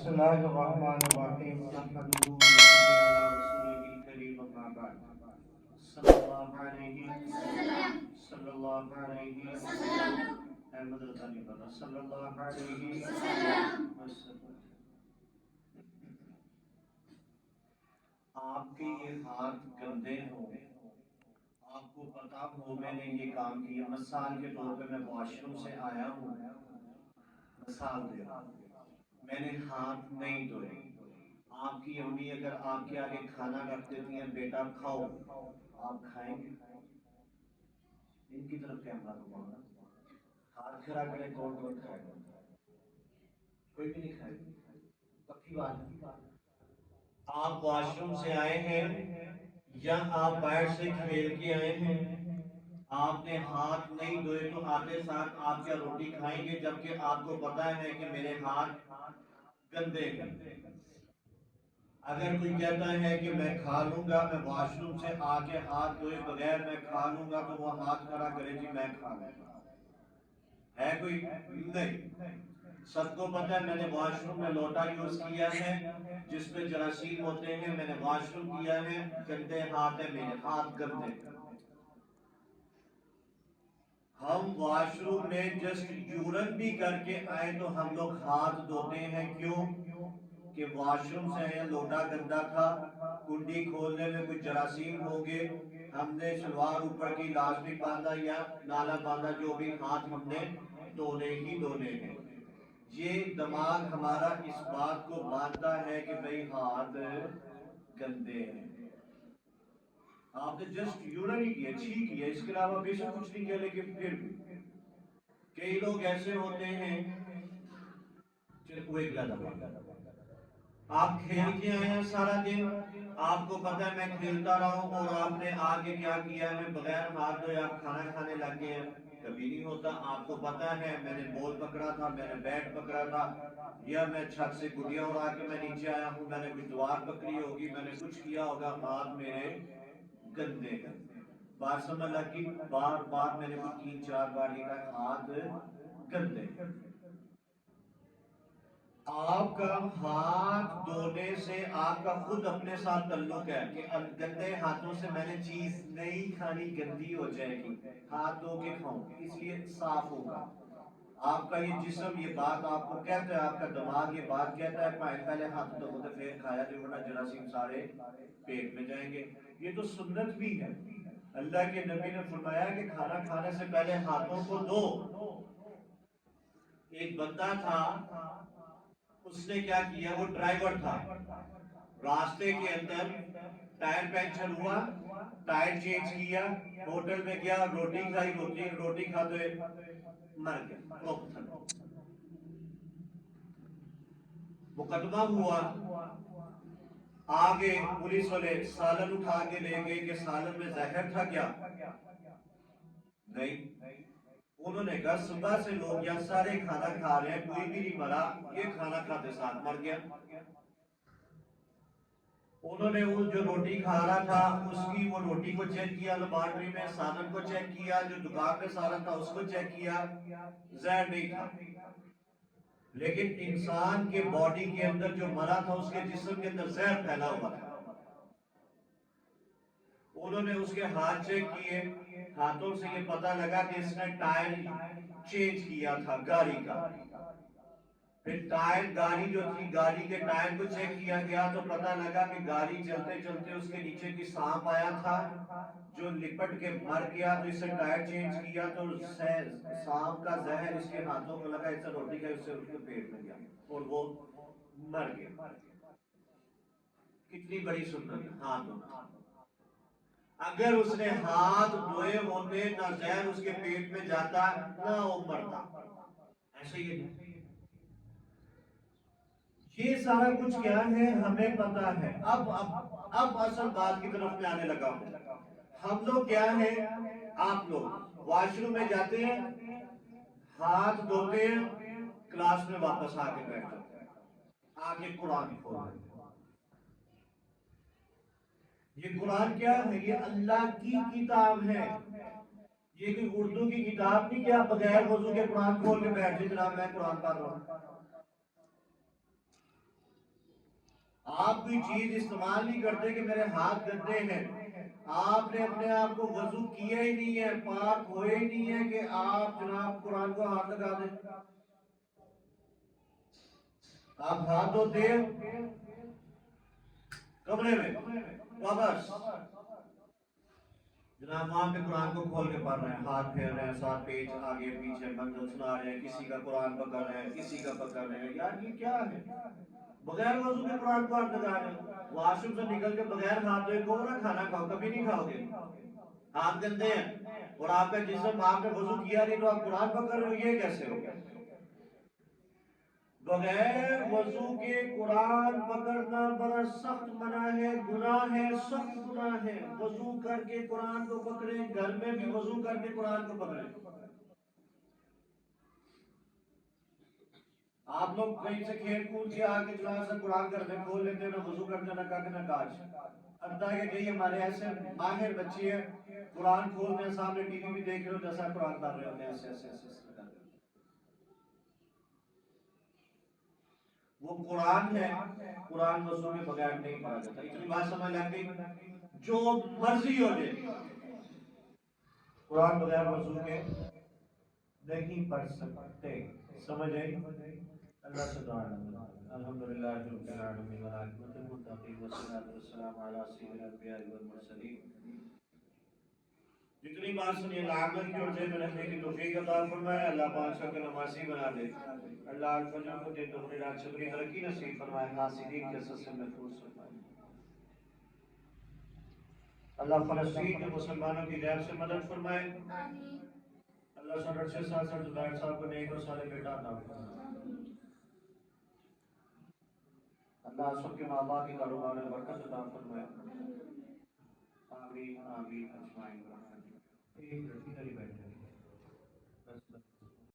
بسم الله الرحمن الرحيم نحمده ونصلي على رسوله الكريم أما بعد صلى الله عليه صلى الله عليه احمد الغنی بنا صلی اللہ علیہ وسلم. آپ کے یہ ہاتھ گندے ہوں، آپ کو پتا ہو میں نے یہ کام کیا، مثال کے طور پہ میں واش روم سے آیا ہوں، مثال دے رہا ہوں، میں نے ہاتھ نہیں دھوئے، آپ کی امی اگر آپ کے آگے کھانا رکھ دیتی ہیں بیٹا کھاؤ، آپ کھائیں گے؟ ان کی طرف کیمرہ گھمانا، ہاتھ کھڑا کرے کون کون کھائے گا؟ کوئی بھی نہیں کھائے گا، پکی بات ہے. آپ واش روم سے آئے ہیں یا آپ باہر سے کھیل کے آئے ہیں، آپ نے ہاتھ نہیں دھوئے تو آتے ساتھ آپ کیا روٹی کھائیں گے جبکہ آپ کو پتا ہے کہ میرے ہاتھ گندے ہیں؟ اگر کوئی کہتا ہے کہ میں کھا لوں گا، میں واش روم سے آ کے ہاتھ دھوئے بغیر میں کھا لوں گا، تو وہ ہاتھ کھڑا کرے جی میں کھا لوں گا. ہے کوئی؟ نہیں. سب کو پتا ہے میں نے واش روم میں لوٹا یوز کیا ہے جس پہ جراثیم ہوتے ہیں، میں نے واش روم کیا ہے، گندے ہاتھ ہیں میرے، ہاتھ گندے. ہم واش روم میں جسٹ یورن بھی کر کے آئے تو ہم لوگ ہاتھ دھوتے ہیں، کیوں؟ کہ واش روم سے آئے، لوٹا گندا تھا، کنڈی کھولنے میں کچھ جراثیم ہوں گے، ہم نے شلوار اوپر کی لاسٹک باندھا یا نالا باندھا، جو بھی ہاتھ ہم نے دھونے ہی دھونے ہیں. یہ دماغ ہمارا اس بات کو مانتا ہے کہ بھئی ہاتھ گندے ہیں. آپ نے جسٹ یورن ہی کیا، چھینک کیا، اس کے علاوہ بے شک کچھ نہیں کیا، لیکن پھر بھی کئی لوگ ایسے ہوتے ہیں. وہ ایک آپ کھیل کے آئے ہیں سارا دن، آپ کو پتا ہے میں کھیلتا رہا ہوں اور آپ نے آگے کیا کیا ہے، بغیر ہاتھ دھوئے آپ کھانا کھانے لگ گئے ہیں. کبھی نہیں ہوتا. آپ کو پتا ہے میں نے بال پکڑا تھا، میں نے بیٹ پکڑا تھا، یا میں چھت سے گڈیاں اڑا کے میں نیچے آیا ہوں، میں نے کوئی دیوار پکڑی ہوگی، میں نے کچھ کیا ہوگا، ہاتھ میرے گندے ہیں. بات سمجھ لگی؟ بار بار میں نے کچھ 3-4 بار لکھا ہاتھ گندے. آپ کا ہاتھ دھونے سے آپ کا خود اپنے ساتھ تعلق ہے کہ گندے ہاتھوں سے میں نے چیز نہیں کھانی، گندی ہو جائے گی، ہاتھ دھو کے کھاؤں، اس لیے صاف ہوگا. آپ کا یہ جسم یہ بات آپ کو کہتا ہے، آپ کا دماغ یہ بات کہتا ہے پہلے ہاتھ دھو تو پھر کھایا جو، ورنہ جراثیم سارے پیٹ میں جائیں گے. یہ تو سنت بھی ہے. اللہ کے نبی نے فرمایا کہ کھانا کھانے سے پہلے ہاتھوں کو دھو. ایک بندہ تھا، اس نے کیا کیا، وہ ڈرائیور تھا، راستے کے اندر ٹائر پنچر ہوا، ٹائر چینج کیا، ہوٹل میں گیا، روٹی کھائی، روٹی کھاتے مر گیا. مقدمہ ہوا، آگے پولیس والے سالن اٹھا کے لے گئے کہ سالن میں زہر تھا کیا؟ نہیں. انہوں نے کہا صبح سے لوگ یہاں سارے کھانا کھا رہے ہیں، کوئی بھی نہیں مرا، یہ کھانا کھاتے ساتھ مر گیا. انہوں نے وہ جو روٹی کھا رہا تھا اس کی وہ روٹی کو چیک کیا لیبارٹری میں، سالن کو چیک کیا، جو دکان پہ سالن تھا اس کو چیک کیا، زہر نہیں تھا. لیکن انسان کے باڈی کے اندر جو مرا تھا اس کے جسم کے اندر زہر پھیلا ہوا تھا. انہوں نے اس کے ہاتھ چیک کیے، ہاتھوں سے یہ پتا لگا کہ اس نے ٹائر چینج کیا تھا گاڑی کا. پھر ٹائر گاڑی جو تھی، گاڑی کے ٹائر کو چیک کیا گیا تو پتا لگا کہ گاڑی چلتے چلتے اس کے نیچے کی سانپ آیا تھا جو لپٹ کے مر گیا. تو اس سے ٹائر چینج کیا تو سانپ کا زہر اس کے ہاتھوں کو لگا، اس سے روٹی کا اس سے اس کے پیٹ میں گیا اور وہ مر گیا. کتنی بڑی سنت ہاتھ دھونا. اگر اس نے ہاتھ دھوئے ہوتے نہ زہر اس کے پیٹ میں جاتا نہ وہ مرتا. ایسے ہی یہ سارا کچھ کیا ہے ہمیں پتا ہے. اب اصل بات کی طرف میں آنے لگا ہوں. ہم لوگ کیا ہیں، آپ لوگ واش روم میں جاتے ہیں، ہاتھ دھوتے ہیں، کلاس میں واپس آ کے بیٹھ جاتے ہیں، آ کے قرآن کھولتے ہیں. یہ قرآن کیا ہے؟ یہ اللہ کی کتاب ہے. یہ کوئی اردو کی کتاب نہیں کہ آپ بغیر وضو کے قرآن کھول کے بیٹھ جائیں جناب میں قرآن پڑھ رہا ہوں. کوئی چیز استعمال نہیں کرتے کہ میرے ہاتھ گندے ہیں، آپ نے اپنے آپ کو وضو کیا ہی نہیں ہے، پاک ہوئے ہی نہیں ہے کہ آپ جناب قرآن کو ہاتھ لگا دیں. آپ ہاتھ دھوتے ہیں کمرے میں بس جناب وہاں پہ قرآن کو کھول کے پڑھ رہے ہیں، ہاتھ پھیر رہے ہیں، ساتھ پیچ آگے پیچھے منزل سنا رہے ہیں، کسی کا قرآن پکڑ رہے ہیں، کسی کا پکڑ رہے ہیں. یار یہ کیا ہے؟ بغیر وضو کے قرآن کو ہاتھ لگا رہے ہیں. واش روم سے نکل کے بغیر ہاتھ دھوئے کو نہ کھانا کھاؤ، کبھی نہیں کھاؤ گے. ہاتھ گندے ہیں اور آپ کا جسم، آپ نے وضو کیا نہیں تو آپ قرآن پکڑ رہے ہو، یہ کیسے ہو گیا؟ بغیر وضو کے قرآن پکڑنا بڑا سخت منع ہے، گناہ ہے، سخت گناہ ہے. وضو کر کے قرآن کو پکڑیں، گھر میں بھی وضو کر کے قرآن کو پکڑیں. آپ لوگ کہیں سے کھیل کود کے آ کے جو ہے قرآن گھر میں کھول لیتے ہیں، نہ وضو کرتے نہ کاک نہ کاج. حتیٰ کہ کئی ہمارے ایسے ماہر بچے ہیں قرآن کھولتے ہیں، سامنے ٹی وی بھی دیکھ رہے ہو جیسا قرآن پڑھ رہے ہوتے ہیں، ایسے ایسے ایسے کرتے ہیں. وہ قرآن ہے، قرآن وضو کے بغیر نہیں پڑھا جاتا. اتنی بات سمجھ لگ گئی؟ جو مرضی ہو جائے قرآن بغیر وضو کے نہیں پڑھ سکتے. سمجھ آئی؟ اللہ سے دعا الحمدللہ رب العالمین والعاقبۃ للمتقین والصلاۃ والسلام علی سید الانبیاء والمرسلین. جتنی بات سنی اللہ عمل کی اور ذہن میں رکھنے کی توفیق عطا فرمائے. اللہ بادشاہ کے نمازی بنا دے. اللہ الفجر کو دن دگنی رات چگنی ترقی نصیب فرمائے. حاسدین کے حسد سے محفوظ فرمائے. اللہ فلسطین کے مسلمانوں کی غیب سے مدد فرمائے. اللہ 67 زبیر صاحب کو نیک اور صالح بیٹا عطا فرمائے. اللہ سب کے ماں باپ کی کاروبار میں برکت عطا فرمائے. آمین آمین اجمعین.